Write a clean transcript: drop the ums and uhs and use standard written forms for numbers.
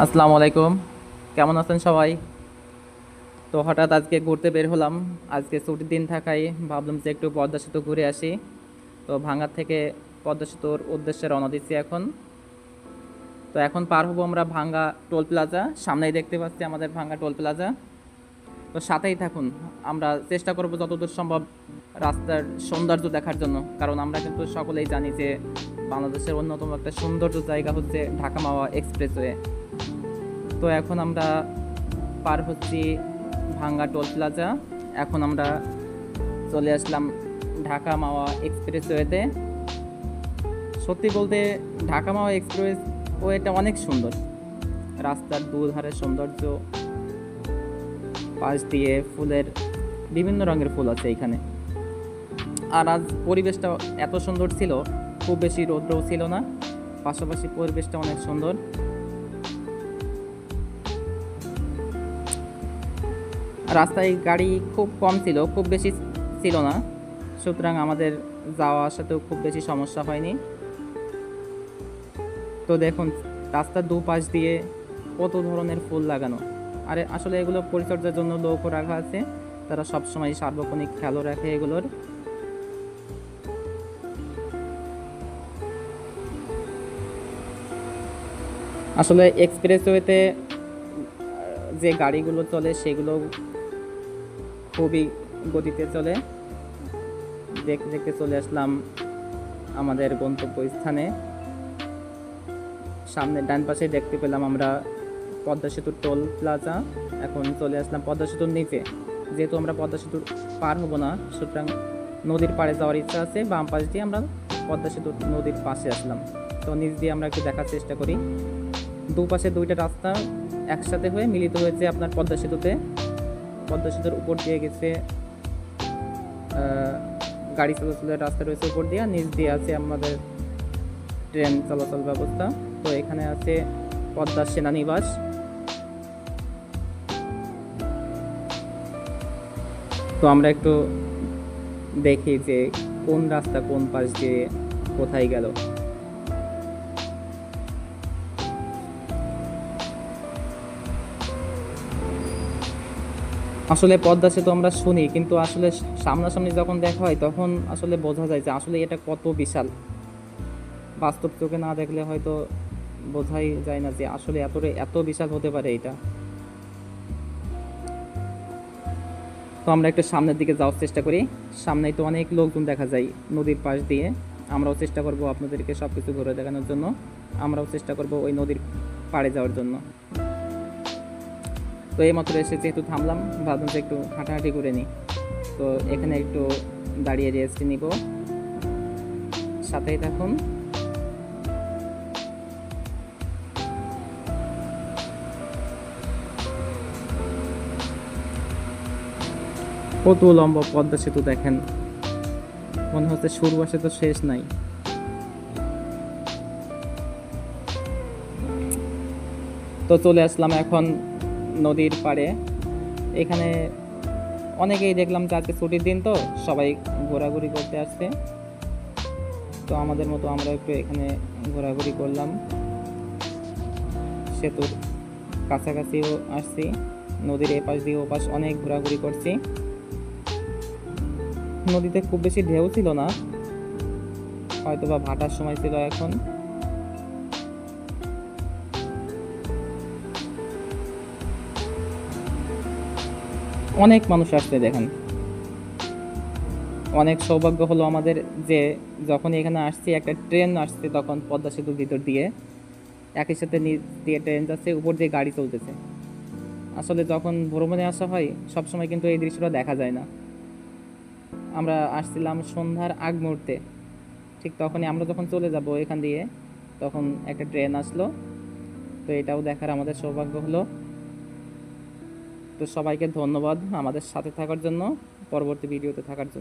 আসসালামু আলাইকুম। কেমন আছেন সবাই? তো হঠাৎ আজকে ঘুরতে বের হলাম। আজকে ছুটির দিন থাকায় ভাবলাম যে একটু পদ্মা সেতু ঘুরে আসি। তো ভাঙ্গা থেকে পদ্মা সেতুর উদ্দেশ্যে রওনা দিচ্ছি এখন। তো এখন পার হবো আমরা ভাঙ্গা টোল প্লাজা। সামনেই দেখতে পাচ্ছি আমাদের ভাঙ্গা টোল প্লাজা। তো সাথেই থাকুন। আমরা চেষ্টা করব যতদূর সম্ভব রাস্তার সৌন্দর্য দেখার জন্য, কারণ আমরা কিন্তু সকলেই জানি যে বাংলাদেশের অন্যতম একটা সৌন্দর্য জায়গা হচ্ছে ঢাকা মাওয়া এক্সপ্রেসওয়ে। তো এখন আমরা পার হচ্ছি ভাঙ্গা টোল প্লাজা। এখন আমরা চলে আসলাম ঢাকা মাওয়া এক্সপ্রেসওয়েতে। সত্যি বলতে ঢাকা মাওয়া এক্সপ্রেস ওয়েটা অনেক সুন্দর। রাস্তার দুধারে সৌন্দর্য, পাশ দিয়ে ফুলের বিভিন্ন রঙের ফুল আছে এখানে। আর আজ পরিবেশটা এত সুন্দর ছিল, খুব বেশি রৌদ্রও ছিল না, পাশাপাশি পরিবেশটা অনেক সুন্দর। রাস্তায় গাড়ি খুব কম ছিল, খুব বেশি ছিল না, সুতরাং আমাদের যাওয়া আসাতেও খুব বেশি সমস্যা হয়নি। তো দেখুন রাস্তার দুপাশ দিয়ে কত ধরনের ফুল লাগানো। আর আসলে এগুলো পরিচর্যার জন্য লোকও রাখা আছে, তারা সবসময় সার্বক্ষণিক খেয়ালও রাখে এগুলোর। আসলে এক্সপ্রেসওয়েতে যে গাড়িগুলো চলে সেগুলো খুবই গতিতে চলে। দেখতে দেখতে চলে আসলাম আমাদের গন্তব্যস্থানে। সামনে ডান পাশে দেখতে পেলাম আমরা পদ্মা সেতুর টোল প্লাজা। এখন চলে আসলাম পদ্মা সেতুর নিচে। যেহেতু আমরা পদ্মা সেতুর পার হব না, সুতরাং নদীর পাড়ে যাওয়ার ইচ্ছা আছে। বাম পাশ দিয়ে আমরা পদ্মা সেতুর নদীর পাশে আসলাম। তো নিচ দিয়ে আমরা একটু দেখার চেষ্টা করি। দুপাশে দুইটা রাস্তা একসাথে হয়ে মিলিত হয়েছে আপনার পদ্মা সেতুতে। পদ্মা সেতুর উপর দিয়ে গেছে গাড়ি চলাচলের রাস্তা রয়েছে উপর দিয়ে, নিচ দিয়ে আছে আমাদের ট্রেন চলাচল ব্যবস্থা। তো এখানে আছে পদ্মা সেনানিবাস। তো আমরা একটু দেখি যে কোন রাস্তা কোন পাশ দিয়ে কোথায় গেল। আসলে পদ্মা সেতু আমরা শুনি, কিন্তু আসলে সামনাসামনি যখন দেখা হয় তখন আসলে বোঝা যায় যে আসলে এটা কত বিশাল। বাস্তব চোখে না দেখলে হয়তো বোঝাই যায় না যে আসলে এত বিশাল হতে পারে এটা। তো আমরা একটু সামনের দিকে যাওয়ার চেষ্টা করি। সামনেই তো অনেক লোকজন দেখা যায় নদীর পাশ দিয়ে। আমরাও চেষ্টা করব আপনাদেরকে সব কিছু ঘুরে দেখানোর জন্য। আমরাও চেষ্টা করব ওই নদীর পাড়ে যাওয়ার জন্য। তো এই মাত্র এসে যেহেতু থামলাম, ভাবলাম যে একটু হাঁটাহাঁটি করে নিই। তো এখানে একটু দাঁড়িয়ে রেস্ট নিব। সাথেই থাকুন। কত লম্বা পদ্মা সেতু দেখেন, মনে হচ্ছে শুরু আসে তো শেষ নাই। তো চলে আসলাম এখন নদীর পাড়ে। এখানে অনেকেই দেখলাম যে আজকে ছুটির দিন, তো সবাই ঘোরাঘুরি করতে আসছে। তো আমাদের মতো আমরা একটু এখানে ঘোরাঘুরি করলাম। সেতুর কাছাকাছিও আসছি, নদীর এপাশ দিয়ে ওপাশ অনেক ঘোরাঘুরি করছি। নদীতে খুব বেশি ঢেউ ছিল না, হয়তো বা ভাটার সময় ছিল এখন। অনেক মানুষ আসছে দেখেন। অনেক সৌভাগ্য হলো আমাদের যে যখন এখানে আসছি একটা ট্রেন আসছে তখন পদ্মা সেতুর ভিতর দিয়ে, একই সাথে নিচ দিয়ে ট্রেন যাচ্ছে, উপর দিয়ে গাড়ি চলতেছে। আসলে যখন ভ্রমণে আসা হয় সবসময় কিন্তু এই দৃশ্যটা দেখা যায় না। আমরা আসছিলাম সন্ধ্যার আগ মুহূর্তে, ঠিক তখনই আমরা যখন চলে যাব এখান দিয়ে তখন একটা ট্রেন আসলো। তো এটাও দেখার আমাদের সৌভাগ্য হলো। তো সবাইকে ধন্যবাদ আমাদের সাথে থাকার জন্য, পরবর্তী ভিডিওতে থাকার জন্য।